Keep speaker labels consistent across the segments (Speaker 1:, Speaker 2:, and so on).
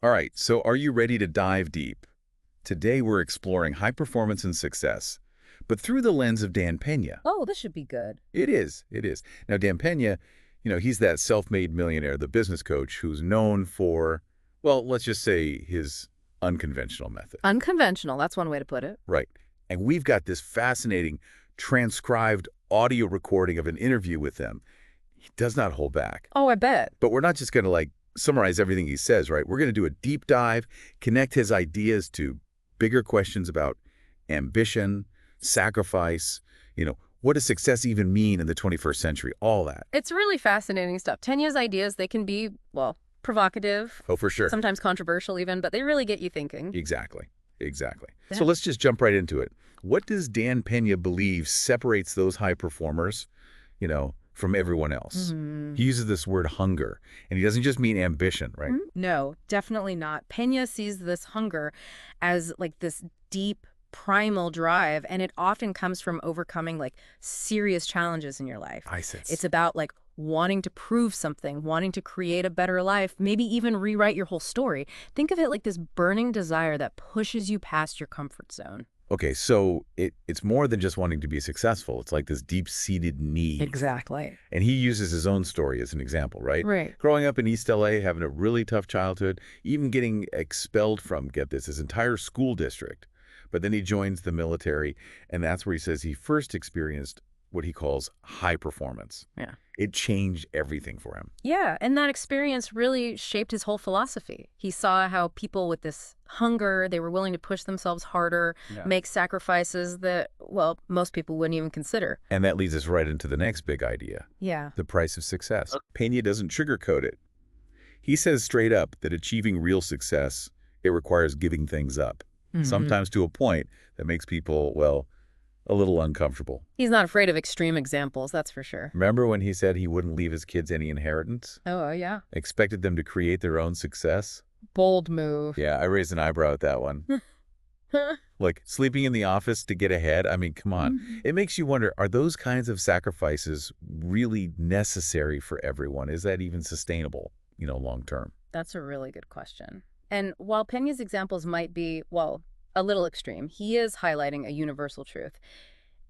Speaker 1: All right, so are you ready to dive deep? Today we're exploring high performance and success, but through the lens of Dan Peña.
Speaker 2: Oh, this should be good.
Speaker 1: It is, it is. Now, Dan Peña, he's that self-made millionaire, the business coach who's known for, well, let's just say his unconventional method.
Speaker 2: Unconventional, that's one way to put it.
Speaker 1: Right. And we've got this fascinating transcribed audio recording of an interview with him. He does not hold back.
Speaker 2: Oh, I bet.
Speaker 1: But we're not just going to summarize everything he says, right? We're going to do a deep dive, connect his ideas to bigger questions about ambition, sacrifice, what does success even mean in the 21st century? All that.
Speaker 2: It's really fascinating stuff. Tenya's ideas, they can be, well, provocative,
Speaker 1: Oh, for sure.
Speaker 2: sometimes controversial even, but they really get you thinking.
Speaker 1: Exactly. Exactly.
Speaker 2: Yeah.
Speaker 1: So let's just jump right into it. What does Dan Peña believe separates those high performers, from everyone else? He uses this word hunger, and he doesn't just mean ambition, right?
Speaker 2: No, definitely not. Pena sees this hunger as like this deep primal drive, and it often comes from overcoming like serious challenges in your life.
Speaker 1: I sense.
Speaker 2: It's about like wanting to prove something, wanting to create a better life, maybe even rewrite your whole story. Think of it like this burning desire that pushes you past your comfort zone.
Speaker 1: Okay, so it's more than just wanting to be successful. It's like this deep-seated need.
Speaker 2: Exactly.
Speaker 1: And he uses his own story as an example, right?
Speaker 2: Right.
Speaker 1: Growing up in East LA, having a really tough childhood, even getting expelled from, get this, his entire school district. But then he joins the military, and that's where he says he first experienced what he calls high performance.
Speaker 2: Yeah.
Speaker 1: It changed everything for him.
Speaker 2: Yeah, and that experience really shaped his whole philosophy. He saw how people with this hunger, they were willing to push themselves harder,
Speaker 1: Yeah.
Speaker 2: make sacrifices that, well, most people wouldn't even consider.
Speaker 1: And that leads us right into the next big idea,
Speaker 2: Yeah.
Speaker 1: the price of success. Peña doesn't sugarcoat it. He says straight up that achieving real success, it requires giving things up, sometimes to a point that makes people, well, a little uncomfortable.
Speaker 2: He's not afraid of extreme examples, that's for sure.
Speaker 1: Remember when he said he wouldn't leave his kids any inheritance?
Speaker 2: Oh, yeah.
Speaker 1: Expected them to create their own success?
Speaker 2: Bold move.
Speaker 1: Yeah, I raised an eyebrow at that one. Like, sleeping in the office to get ahead? I mean, come on. It makes you wonder, are those kinds of sacrifices really necessary for everyone? Is that even sustainable, long term?
Speaker 2: That's a really good question. And while Pena's examples might be, well, a little extreme, he is highlighting a universal truth.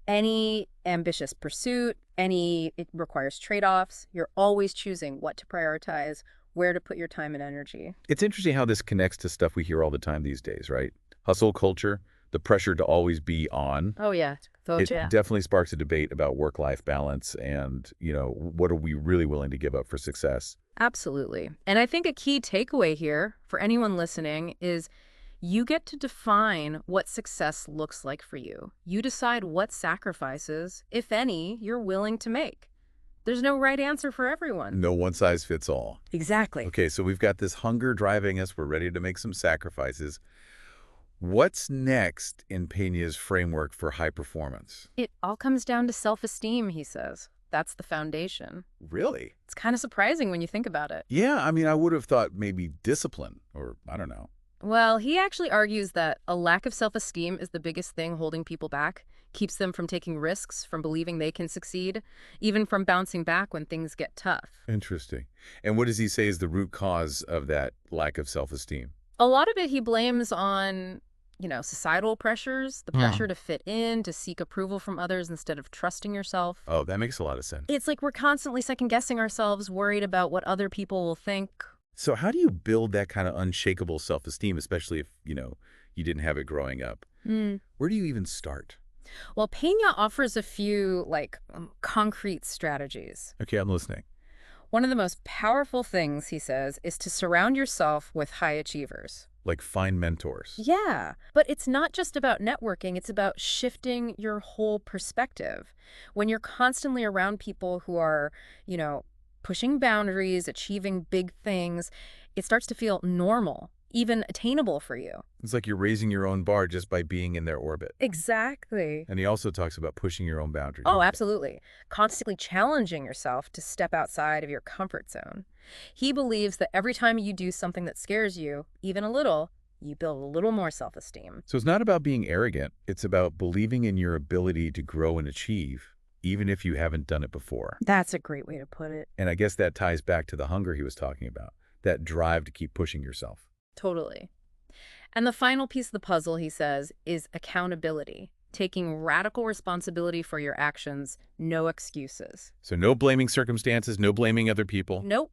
Speaker 2: Any ambitious pursuit, it requires trade-offs. You're always choosing what to prioritize, where to put your time and energy.
Speaker 1: It's interesting how this connects to stuff we hear all the time these days, right? Hustle culture, the pressure to always be on.
Speaker 2: Oh, yeah.
Speaker 1: It definitely sparks a debate about work-life balance and, what are we really willing to give up for success?
Speaker 2: Absolutely. And I think a key takeaway here for anyone listening is you get to define what success looks like for you. You decide what sacrifices, if any, you're willing to make. There's no right answer for everyone.
Speaker 1: No one size fits all.
Speaker 2: Exactly.
Speaker 1: Okay, so we've got this hunger driving us. We're ready to make some sacrifices. What's next in Peña's framework for high performance?
Speaker 2: It all comes down to self-esteem, he says. That's the foundation.
Speaker 1: Really?
Speaker 2: It's kind of surprising when you think about it.
Speaker 1: Yeah, I mean, I would have thought maybe discipline, or I don't know.
Speaker 2: Well, he actually argues that a lack of self-esteem is the biggest thing holding people back, keeps them from taking risks, from believing they can succeed, even from bouncing back when things get tough.
Speaker 1: Interesting. And what does he say is the root cause of that lack of self-esteem?
Speaker 2: A lot of it he blames on, societal pressures, the pressure to fit in, to seek approval from others instead of trusting yourself.
Speaker 1: Oh, that makes a lot of sense.
Speaker 2: It's like we're constantly second-guessing ourselves, worried about what other people will think.
Speaker 1: So how do you build that kind of unshakable self-esteem, especially if, you didn't have it growing up? Where do you even start?
Speaker 2: Well, Pena offers a few, concrete strategies.
Speaker 1: Okay, I'm listening.
Speaker 2: One of the most powerful things, he says, is to surround yourself with high achievers.
Speaker 1: Like find mentors.
Speaker 2: Yeah, but it's not just about networking. It's about shifting your whole perspective. When you're constantly around people who are, pushing boundaries, achieving big things, it starts to feel normal, even attainable for you.
Speaker 1: It's like you're raising your own bar just by being in their orbit.
Speaker 2: Exactly.
Speaker 1: And he also talks about pushing your own boundaries.
Speaker 2: Oh, absolutely. Constantly challenging yourself to step outside of your comfort zone. He believes that every time you do something that scares you, even a little, you build a little more self-esteem.
Speaker 1: So it's not about being arrogant. It's about believing in your ability to grow and achieve, even if you haven't done it before.
Speaker 2: That's a great way to put it.
Speaker 1: And I guess that ties back to the hunger he was talking about, that drive to keep pushing yourself.
Speaker 2: Totally. And the final piece of the puzzle, he says, is accountability. Taking radical responsibility for your actions, no excuses.
Speaker 1: So no blaming circumstances, no blaming other people.
Speaker 2: Nope.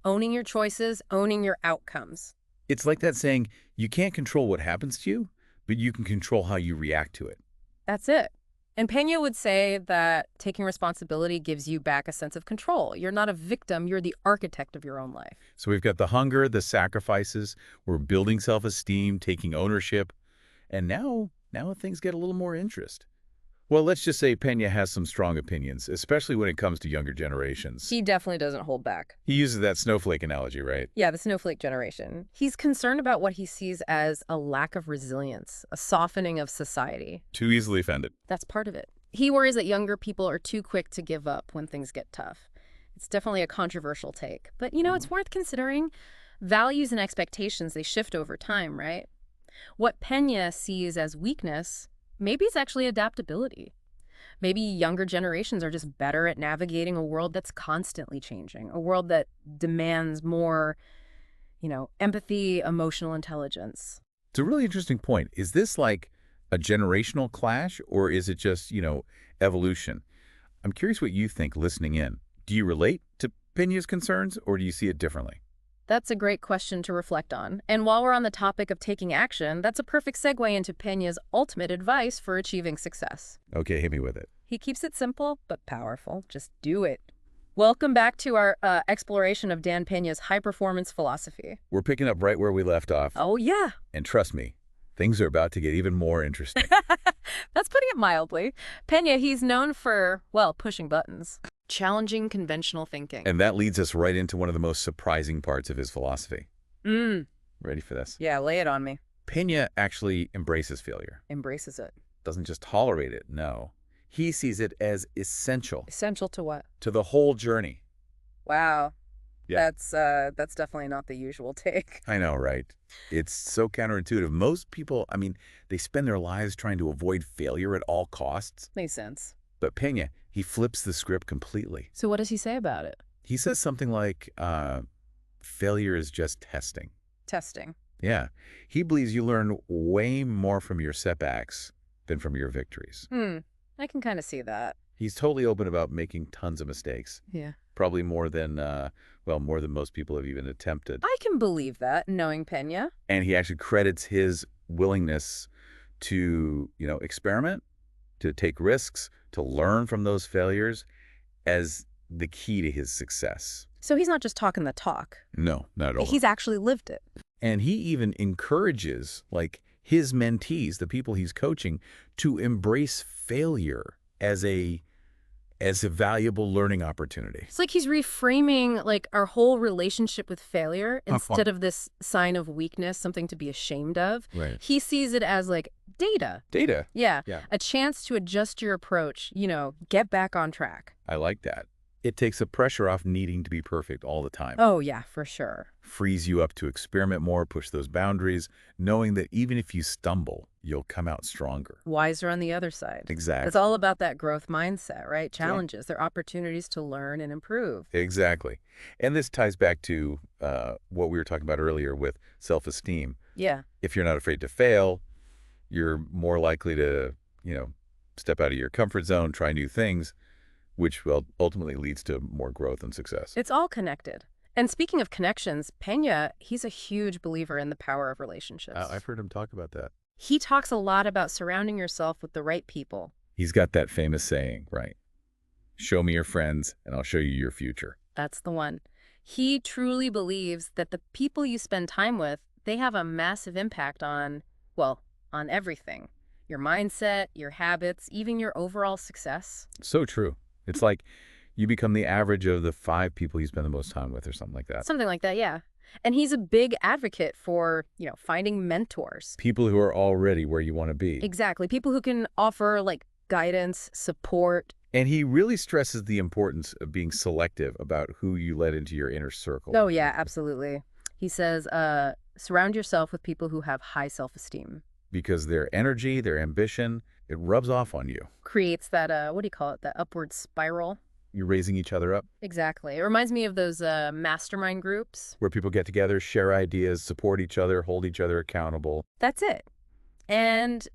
Speaker 2: Owning your choices, owning your outcomes.
Speaker 1: It's like that saying, you can't control what happens to you, but you can control how you react to it.
Speaker 2: That's it. And Pena would say that taking responsibility gives you back a sense of control. You're not a victim, you're the architect of your own life.
Speaker 1: So we've got the hunger, the sacrifices, we're building self-esteem, taking ownership, and now things get a little more interest. Well, let's just say Pena has some strong opinions, especially when it comes to younger generations.
Speaker 2: He definitely doesn't hold back.
Speaker 1: He uses that snowflake analogy, right?
Speaker 2: Yeah, the snowflake generation. He's concerned about what he sees as a lack of resilience, a softening of society.
Speaker 1: Too easily offended.
Speaker 2: That's part of it. He worries that younger people are too quick to give up when things get tough. It's definitely a controversial take. But, it's worth considering. Values and expectations, they shift over time, right? What Pena sees as weakness, maybe it's actually adaptability. Maybe younger generations are just better at navigating a world that's constantly changing, a world that demands more, empathy, emotional intelligence.
Speaker 1: It's a really interesting point. Is this like a generational clash, or is it just, evolution? I'm curious what you think listening in. Do you relate to Pena's concerns, or do you see it differently?
Speaker 2: That's a great question to reflect on. And while we're on the topic of taking action, that's a perfect segue into Pena's ultimate advice for achieving success.
Speaker 1: Okay, hit me with it.
Speaker 2: He keeps it simple, but powerful. Just do it. Welcome back to our exploration of Dan Peña's high-performance philosophy.
Speaker 1: We're picking up right where we left off.
Speaker 2: Oh, yeah.
Speaker 1: And trust me, things are about to get even more interesting.
Speaker 2: That's putting it mildly. Pena, he's known for, pushing buttons. Challenging conventional thinking.
Speaker 1: And that leads us right into one of the most surprising parts of his philosophy. Ready for this?
Speaker 2: Yeah, lay it on me.
Speaker 1: Pena actually embraces failure.
Speaker 2: Embraces it.
Speaker 1: Doesn't just tolerate it, no. He sees it as essential.
Speaker 2: Essential to what?
Speaker 1: To the whole journey.
Speaker 2: Wow.
Speaker 1: Yeah.
Speaker 2: That's definitely not the usual take.
Speaker 1: I know, right? It's so counterintuitive. Most people, they spend their lives trying to avoid failure at all costs.
Speaker 2: Makes sense.
Speaker 1: But Pena, he flips the script completely.
Speaker 2: So what does he say about it?
Speaker 1: He says something like, failure is just testing.
Speaker 2: Testing.
Speaker 1: Yeah. He believes you learn way more from your setbacks than from your victories.
Speaker 2: I can kind of see that.
Speaker 1: He's totally open about making tons of mistakes.
Speaker 2: Yeah.
Speaker 1: Probably more than most people have even attempted.
Speaker 2: I can believe that, knowing Pena.
Speaker 1: And he actually credits his willingness to, experiment, to take risks, to learn from those failures as the key to his success.
Speaker 2: So he's not just talking the talk.
Speaker 1: No, not at all.
Speaker 2: He's actually lived it.
Speaker 1: And he even encourages, his mentees, the people he's coaching, to embrace failure as a valuable learning opportunity.
Speaker 2: It's like he's reframing our whole relationship with failure instead of this sign of weakness, something to be ashamed of.
Speaker 1: Right.
Speaker 2: He sees it as data.
Speaker 1: Data.
Speaker 2: Yeah.
Speaker 1: Yeah.
Speaker 2: A chance to adjust your approach, get back on track.
Speaker 1: I like that. It takes the pressure off needing to be perfect all the time.
Speaker 2: Oh, yeah, for sure.
Speaker 1: Frees you up to experiment more, push those boundaries, knowing that even if you stumble, you'll come out stronger.
Speaker 2: Wiser on the other side.
Speaker 1: Exactly.
Speaker 2: It's all about that growth mindset, right? Challenges. They're opportunities to learn and improve.
Speaker 1: Exactly. And this ties back to what we were talking about earlier with self-esteem.
Speaker 2: Yeah.
Speaker 1: If you're not afraid to fail, you're more likely to, step out of your comfort zone, try new things, which ultimately leads to more growth and success.
Speaker 2: It's all connected. And speaking of connections, Pena, he's a huge believer in the power of relationships.
Speaker 1: I've heard him talk about that.
Speaker 2: He talks a lot about surrounding yourself with the right people.
Speaker 1: He's got that famous saying, right? Show me your friends and I'll show you your future.
Speaker 2: That's the one. He truly believes that the people you spend time with, they have a massive impact on everything. Your mindset, your habits, even your overall success.
Speaker 1: So true. It's like you become the average of the 5 people you spend the most time with or something like that.
Speaker 2: Something like that, yeah. And he's a big advocate for, finding mentors.
Speaker 1: People who are already where you want to be.
Speaker 2: Exactly. People who can offer, guidance, support.
Speaker 1: And he really stresses the importance of being selective about who you let into your inner circle.
Speaker 2: Oh, yeah, absolutely. He says, surround yourself with people who have high self-esteem.
Speaker 1: Because their energy, their ambition, it rubs off on you.
Speaker 2: Creates that, what do you call it, that upward spiral.
Speaker 1: you're raising each other up,
Speaker 2: Exactly. It reminds me of those mastermind groups.
Speaker 1: where people get together, share ideas, support each other, hold each other accountable.
Speaker 2: That's it. And,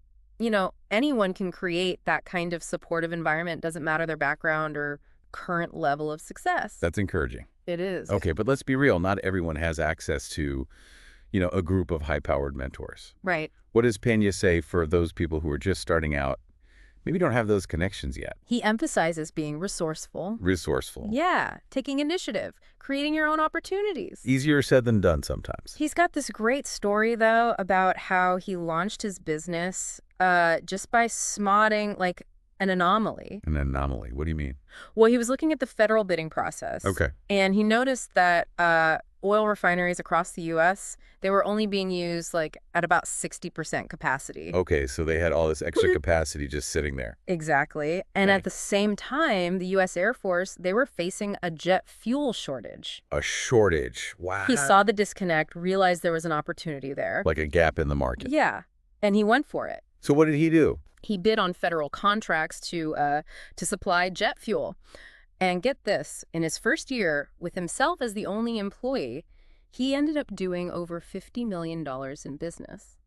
Speaker 2: anyone can create that kind of supportive environment. Doesn't matter their background or current level of success.
Speaker 1: That's encouraging.
Speaker 2: It is.
Speaker 1: Okay, but let's be real. Not everyone has access to, a group of high-powered mentors.
Speaker 2: Right.
Speaker 1: What does Pena say for those people who are just starting out, maybe don't have those connections yet?
Speaker 2: He emphasizes being resourceful.
Speaker 1: Resourceful.
Speaker 2: Yeah, taking initiative, creating your own opportunities.
Speaker 1: Easier said than done sometimes.
Speaker 2: He's got this great story, though, about how he launched his business just by spotting, an anomaly.
Speaker 1: An anomaly. What do you mean?
Speaker 2: Well, he was looking at the federal bidding process.
Speaker 1: Okay.
Speaker 2: And he noticed that oil refineries across the U.S., they were only being used, at about 60% capacity.
Speaker 1: Okay, so they had all this extra capacity just sitting there.
Speaker 2: Exactly. And
Speaker 1: Okay.
Speaker 2: at the same time, the U.S. Air Force, they were facing a jet fuel shortage.
Speaker 1: A shortage. Wow.
Speaker 2: He saw the disconnect, realized there was an opportunity there.
Speaker 1: Like a gap in the market.
Speaker 2: Yeah, and he went for it.
Speaker 1: So what did he do?
Speaker 2: He bid on federal contracts to supply jet fuel. And get this, in his first year, with himself as the only employee, he ended up doing over $50 million in business.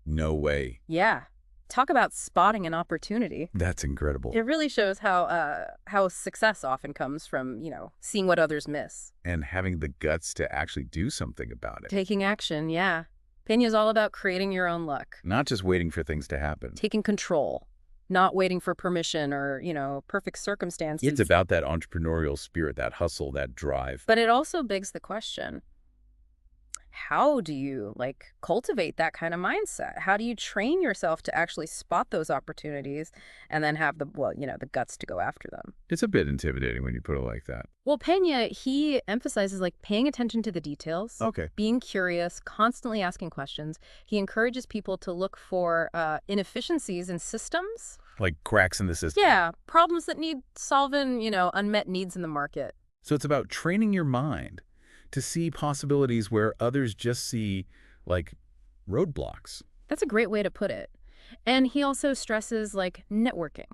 Speaker 1: No way.
Speaker 2: Yeah. Talk about spotting an opportunity.
Speaker 1: That's incredible.
Speaker 2: It really shows how success often comes from, seeing what others miss.
Speaker 1: And having the guts to actually do something about it.
Speaker 2: Taking action, yeah. Peña's all about creating your own luck.
Speaker 1: Not just waiting for things to happen.
Speaker 2: Taking control. Not waiting for permission or, perfect circumstances.
Speaker 1: It's about that entrepreneurial spirit, that hustle, that drive.
Speaker 2: But it also begs the question, how do you, cultivate that kind of mindset? How do you train yourself to actually spot those opportunities and then have the guts to go after them?
Speaker 1: It's a bit intimidating when you put it like that.
Speaker 2: Well, Peña, he emphasizes, paying attention to the details.
Speaker 1: Okay.
Speaker 2: Being curious, constantly asking questions. He encourages people to look for inefficiencies in systems.
Speaker 1: Like cracks in the system.
Speaker 2: Yeah, problems that need solving, unmet needs in the market.
Speaker 1: So it's about training your mind to see possibilities where others just see, roadblocks.
Speaker 2: That's a great way to put it. And he also stresses, networking.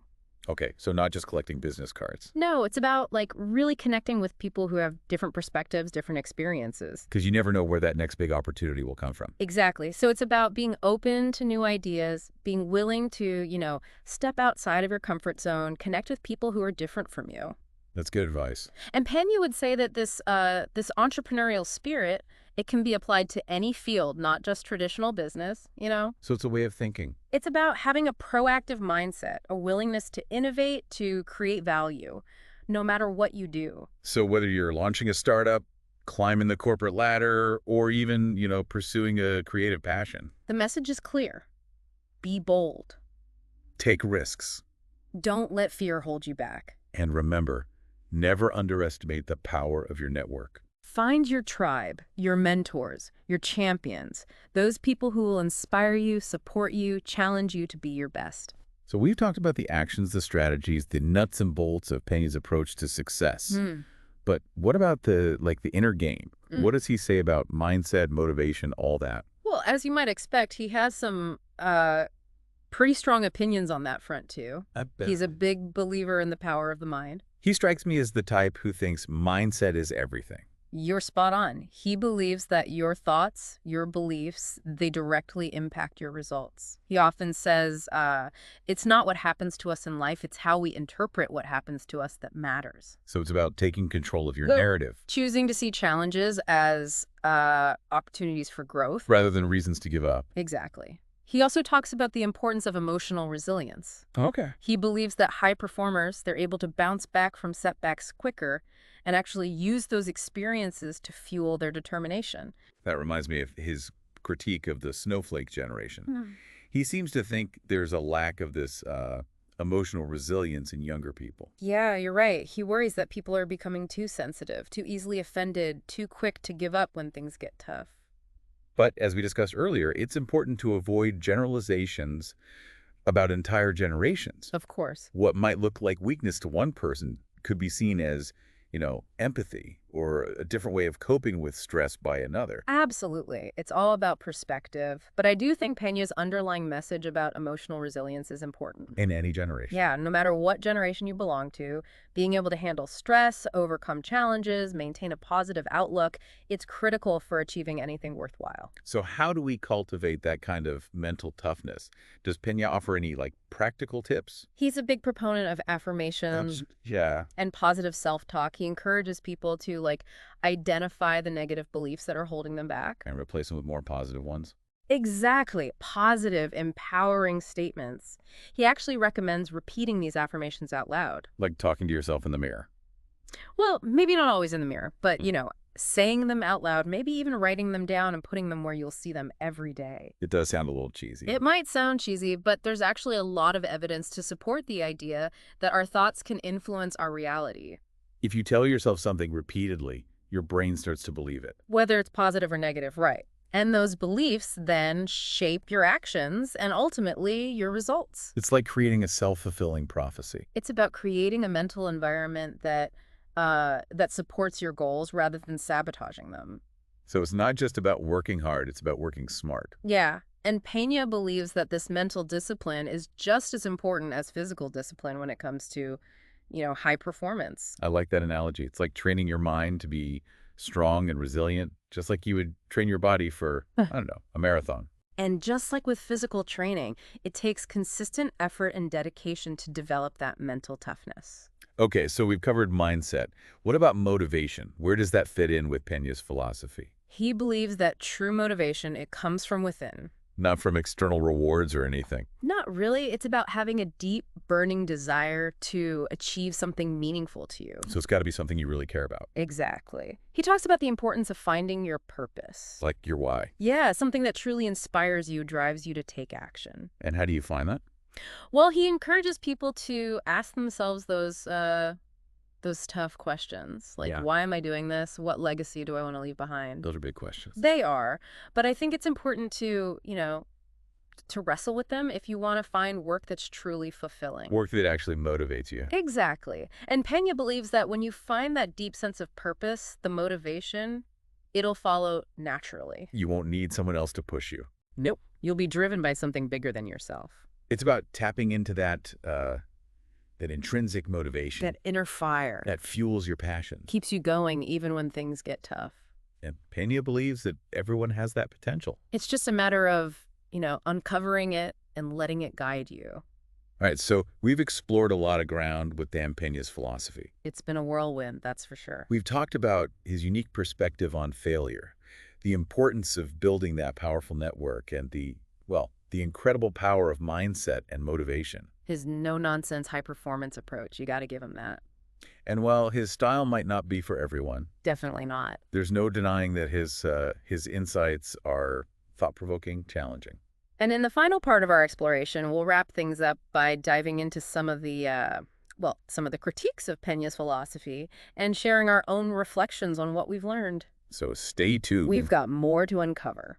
Speaker 1: Okay, so not just collecting business cards.
Speaker 2: No, it's about, really connecting with people who have different perspectives, different experiences.
Speaker 1: Because you never know where that next big opportunity will come from.
Speaker 2: Exactly. So it's about being open to new ideas, being willing to, step outside of your comfort zone, connect with people who are different from you.
Speaker 1: That's good advice.
Speaker 2: And Peña would say that this entrepreneurial spirit, it can be applied to any field, not just traditional business,
Speaker 1: So it's a way of thinking.
Speaker 2: It's about having a proactive mindset, a willingness to innovate, to create value, no matter what you do.
Speaker 1: So whether you're launching a startup, climbing the corporate ladder, or even, pursuing a creative passion.
Speaker 2: The message is clear. Be bold.
Speaker 1: Take risks.
Speaker 2: Don't let fear hold you back.
Speaker 1: And remember, never underestimate the power of your network.
Speaker 2: Find your tribe, your mentors, your champions, those people who will inspire you, support you, challenge you to be your best.
Speaker 1: So we've talked about the actions, the strategies, the nuts and bolts of Peña's approach to success. But what about the inner game? What does he say about mindset, motivation, all that?
Speaker 2: Well, as you might expect, he has some pretty strong opinions on that front, too.
Speaker 1: I bet.
Speaker 2: He's a big believer in the power of the mind.
Speaker 1: He strikes me as the type who thinks mindset is everything.
Speaker 2: You're spot on. He believes that your thoughts, your beliefs, they directly impact your results. He often says, it's not what happens to us in life, it's how we interpret what happens to us that matters.
Speaker 1: So it's about taking control of your narrative.
Speaker 2: Choosing to see challenges as opportunities for growth.
Speaker 1: Rather than reasons to give up.
Speaker 2: Exactly. He also talks about the importance of emotional resilience.
Speaker 1: Okay.
Speaker 2: He believes that high performers, they're able to bounce back from setbacks quicker and actually use those experiences to fuel their determination.
Speaker 1: That reminds me of his critique of the snowflake generation. He seems to think there's a lack of this emotional resilience in younger people.
Speaker 2: Yeah, you're right. He worries that people are becoming too sensitive, too easily offended, too quick to give up when things get tough.
Speaker 1: But as we discussed earlier, it's important to avoid generalizations about entire generations.
Speaker 2: Of course.
Speaker 1: What might look like weakness to one person could be seen as, empathy or a different way of coping with stress by another.
Speaker 2: Absolutely. It's all about perspective. But I do think Pena's underlying message about emotional resilience is important.
Speaker 1: In any generation.
Speaker 2: Yeah, no matter what generation you belong to, being able to handle stress, overcome challenges, maintain a positive outlook, it's critical for achieving anything worthwhile.
Speaker 1: So how do we cultivate that kind of mental toughness? Does Pena offer any, like, practical tips?
Speaker 2: He's a big proponent of affirmations
Speaker 1: Yeah.
Speaker 2: and positive self-talk. He encourages people to identify the negative beliefs that are holding them back.
Speaker 1: And replace them with more positive ones?
Speaker 2: Exactly. Positive, empowering statements. He actually recommends repeating these affirmations out loud.
Speaker 1: Like talking to yourself in the mirror.
Speaker 2: Well, maybe not always in the mirror, but, saying them out loud, maybe even writing them down and putting them where you'll see them every day.
Speaker 1: It does sound a little cheesy.
Speaker 2: It might sound cheesy, but there's actually a lot of evidence to support the idea that our thoughts can influence our reality.
Speaker 1: If you tell yourself something repeatedly, your brain starts to believe it.
Speaker 2: Whether it's positive or negative, right? And those beliefs then shape your actions and ultimately your results.
Speaker 1: It's like creating a self-fulfilling prophecy.
Speaker 2: It's about creating a mental environment that supports your goals rather than sabotaging them.
Speaker 1: So it's not just about working hard, it's about working smart.
Speaker 2: Yeah. And Pena believes that this mental discipline is just as important as physical discipline when it comes to, high performance.
Speaker 1: I like that analogy. It's like training your mind to be strong and resilient, just like you would train your body for, I don't know, a marathon.
Speaker 2: And just like with physical training, it takes consistent effort and dedication to develop that mental toughness.
Speaker 1: Okay, so we've covered mindset. What about motivation? Where does that fit in with Pena's philosophy?
Speaker 2: He believes that true motivation, it comes from within.
Speaker 1: Not from external rewards or anything.
Speaker 2: Not really. It's about having a deep, burning desire to achieve something meaningful to you.
Speaker 1: So it's got to be something you really care about.
Speaker 2: Exactly. He talks about the importance of finding your purpose.
Speaker 1: Like your why.
Speaker 2: Yeah, something that truly inspires you, drives you to take action.
Speaker 1: And how do you find that?
Speaker 2: Well, he encourages people to ask themselves those tough questions. Like,
Speaker 1: Yeah.
Speaker 2: Why am I doing this? What legacy do I want to leave behind?
Speaker 1: Those are big questions.
Speaker 2: They are. But I think it's important to, to wrestle with them if you want to find work that's truly fulfilling.
Speaker 1: Work that actually motivates you.
Speaker 2: Exactly. And Pena believes that when you find that deep sense of purpose, the motivation, it'll follow naturally.
Speaker 1: You won't need someone else to push you.
Speaker 2: Nope. You'll be driven by something bigger than yourself.
Speaker 1: It's about tapping into that intrinsic motivation.
Speaker 2: That inner fire.
Speaker 1: That fuels your passions.
Speaker 2: Keeps you going even when things get tough.
Speaker 1: And Pena believes that everyone has that potential.
Speaker 2: It's just a matter of, uncovering it and letting it guide you.
Speaker 1: All right, so we've explored a lot of ground with Dan Peña's philosophy.
Speaker 2: It's been a whirlwind, that's for sure.
Speaker 1: We've talked about his unique perspective on failure, the importance of building that powerful network, and the incredible power of mindset and motivation.
Speaker 2: His no-nonsense high-performance approach, you got to give him that.
Speaker 1: And while his style might not be for everyone,
Speaker 2: Definitely not.
Speaker 1: there's no denying that his insights are thought-provoking, challenging.
Speaker 2: And in the final part of our exploration, we'll wrap things up by diving into some of the critiques of Peña's philosophy and sharing our own reflections on what we've learned.
Speaker 1: So stay tuned.
Speaker 2: We've got more to uncover.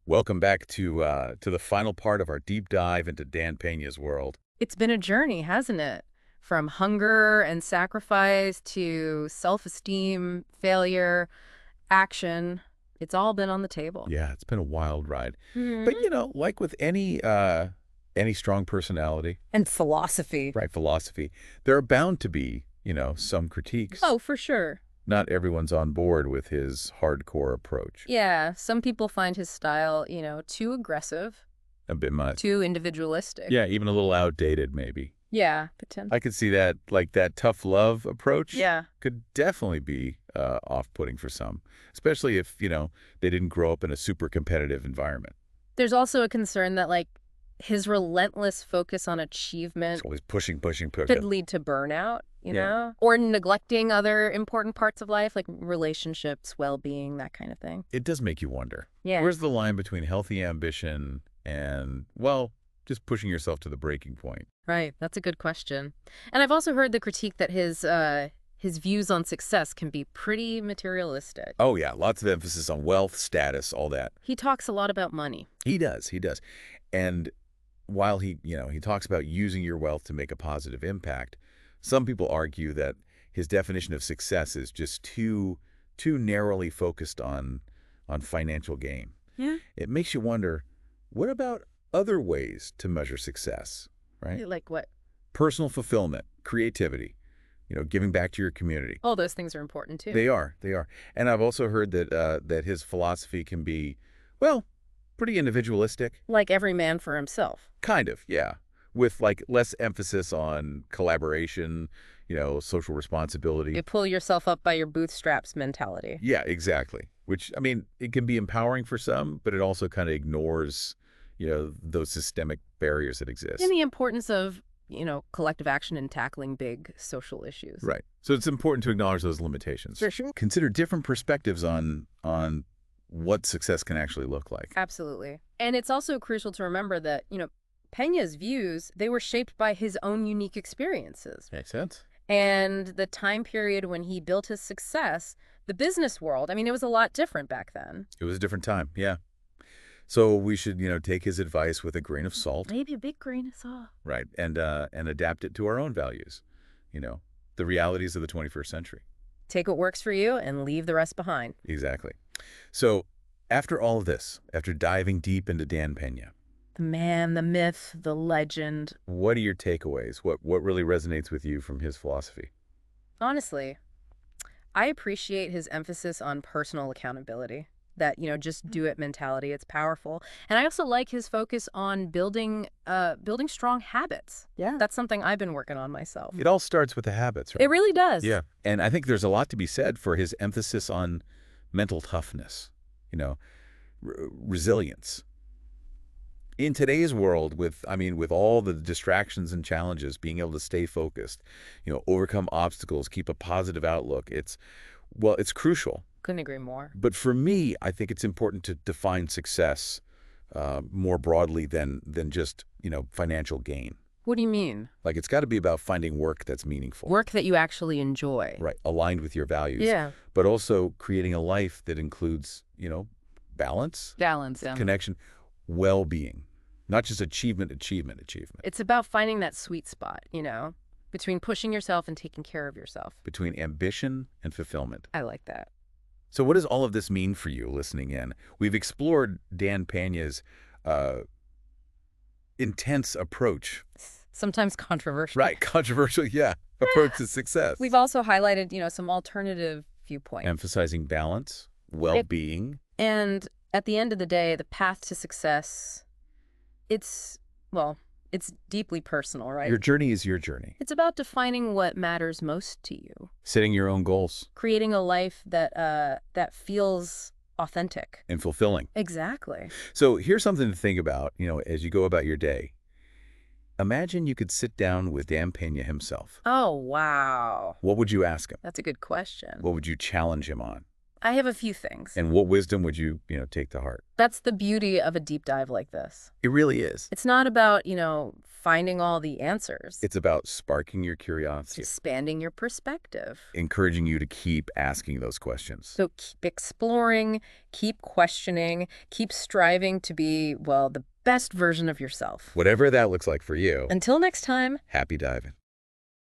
Speaker 1: Welcome back to the final part of our deep dive into Dan Peña's world.
Speaker 2: It's been a journey, hasn't it? From hunger and sacrifice to self-esteem, failure, action. It's all been on the table.
Speaker 1: Yeah, it's been a wild ride.
Speaker 2: Mhm.
Speaker 1: But, like with any strong personality,
Speaker 2: And philosophy.
Speaker 1: right, philosophy, there are bound to be, some critiques.
Speaker 2: Oh, for sure.
Speaker 1: Not everyone's on board with his hardcore approach.
Speaker 2: Yeah, some people find his style, too aggressive,
Speaker 1: A bit much.
Speaker 2: too individualistic.
Speaker 1: Yeah, even a little outdated, maybe.
Speaker 2: Yeah, potentially.
Speaker 1: I could see that, like that tough love approach
Speaker 2: Yeah.
Speaker 1: could definitely be off-putting for some, especially if, they didn't grow up in a super competitive environment.
Speaker 2: There's also a concern that, his relentless focus on achievement
Speaker 1: It's always pushing.
Speaker 2: could lead to burnout,
Speaker 1: Yeah.
Speaker 2: know? Or neglecting other important parts of life, like relationships, well-being, that kind of thing.
Speaker 1: It does make you wonder.
Speaker 2: Yeah.
Speaker 1: Where's the line between healthy ambition and, just pushing yourself to the breaking point?
Speaker 2: Right. That's a good question. And I've also heard the critique that his views on success can be pretty materialistic.
Speaker 1: Oh, yeah, lots of emphasis on wealth, status, all that.
Speaker 2: He talks a lot about money.
Speaker 1: He does. And while he talks about using your wealth to make a positive impact, some people argue that his definition of success is just too too narrowly focused on financial gain.
Speaker 2: Yeah.
Speaker 1: It makes you wonder, what about other ways to measure success, right?
Speaker 2: Like what?
Speaker 1: Personal fulfillment, creativity, giving back to your community.
Speaker 2: All those things are important too.
Speaker 1: They are, they are. And I've also heard that his philosophy can be, well, pretty individualistic.
Speaker 2: Like every man for himself.
Speaker 1: Kind of, yeah. With like less emphasis on collaboration, social responsibility.
Speaker 2: You pull yourself up by your bootstraps mentality.
Speaker 1: Yeah, exactly. Which, I mean, it can be empowering for some, but it also kind of ignores, those systemic barriers that exist.
Speaker 2: And the importance of, collective action in tackling big social issues.
Speaker 1: Right. So it's important to acknowledge those limitations.
Speaker 2: For sure.
Speaker 1: Consider different perspectives on what success can actually look like.
Speaker 2: Absolutely. And it's also crucial to remember that, Peña's views, they were shaped by his own unique experiences.
Speaker 1: Makes sense.
Speaker 2: And the time period when he built his success, the business world, I mean, it was a lot different back then.
Speaker 1: It was a different time, yeah. So we should, take his advice with a grain of salt.
Speaker 2: Maybe a big grain of salt.
Speaker 1: Right, and adapt it to our own values, the realities of the 21st century.
Speaker 2: Take what works for you and leave the rest behind.
Speaker 1: Exactly. So after all of this, after diving deep into Dan Peña,
Speaker 2: The man, the myth, the legend.
Speaker 1: what are your takeaways? What really resonates with you from his philosophy?
Speaker 2: Honestly, I appreciate his emphasis on personal accountability. That, just do it mentality. It's powerful. And I also like his focus on building strong habits.
Speaker 1: Yeah.
Speaker 2: That's something I've been working on myself.
Speaker 1: It all starts with the habits, right?
Speaker 2: It really does.
Speaker 1: Yeah. And I think there's a lot to be said for his emphasis on mental toughness, resilience. In today's world, with all the distractions and challenges, being able to stay focused, overcome obstacles, keep a positive outlook, it's crucial.
Speaker 2: Couldn't agree more.
Speaker 1: But for me, I think it's important to define success more broadly than just, financial gain.
Speaker 2: What do you mean?
Speaker 1: Like, it's got to be about finding work that's meaningful.
Speaker 2: Work that you actually enjoy.
Speaker 1: Right, aligned with your values.
Speaker 2: Yeah.
Speaker 1: But also creating a life that includes, balance,
Speaker 2: Balance, yeah.
Speaker 1: connection, well-being, not just achievement.
Speaker 2: It's about finding that sweet spot, between pushing yourself and taking care of yourself.
Speaker 1: Between ambition and fulfillment.
Speaker 2: I like that.
Speaker 1: So what does all of this mean for you listening in? We've explored Dan Peña's intense approach.
Speaker 2: Sometimes controversial.
Speaker 1: Right, controversial, yeah, approach to success.
Speaker 2: We've also highlighted, some alternative viewpoints.
Speaker 1: Emphasizing balance, well-being.
Speaker 2: And at the end of the day, the path to success, it's deeply personal, right?
Speaker 1: Your journey is your journey.
Speaker 2: It's about defining what matters most to you.
Speaker 1: Setting your own goals.
Speaker 2: Creating a life that feels authentic.
Speaker 1: And fulfilling.
Speaker 2: Exactly.
Speaker 1: So here's something to think about, as you go about your day. Imagine you could sit down with Dan Peña himself.
Speaker 2: Oh, wow.
Speaker 1: What would you ask him?
Speaker 2: That's a good question.
Speaker 1: What would you challenge him on?
Speaker 2: I have a few things.
Speaker 1: And what wisdom would you, take to heart?
Speaker 2: That's the beauty of a deep dive like this.
Speaker 1: It really is.
Speaker 2: It's not about, finding all the answers.
Speaker 1: It's about sparking your curiosity.
Speaker 2: Expanding your perspective.
Speaker 1: Encouraging you to keep asking those questions.
Speaker 2: So keep exploring, keep questioning, keep striving to be, the best version of yourself.
Speaker 1: Whatever that looks like for you.
Speaker 2: Until next time.
Speaker 1: Happy diving.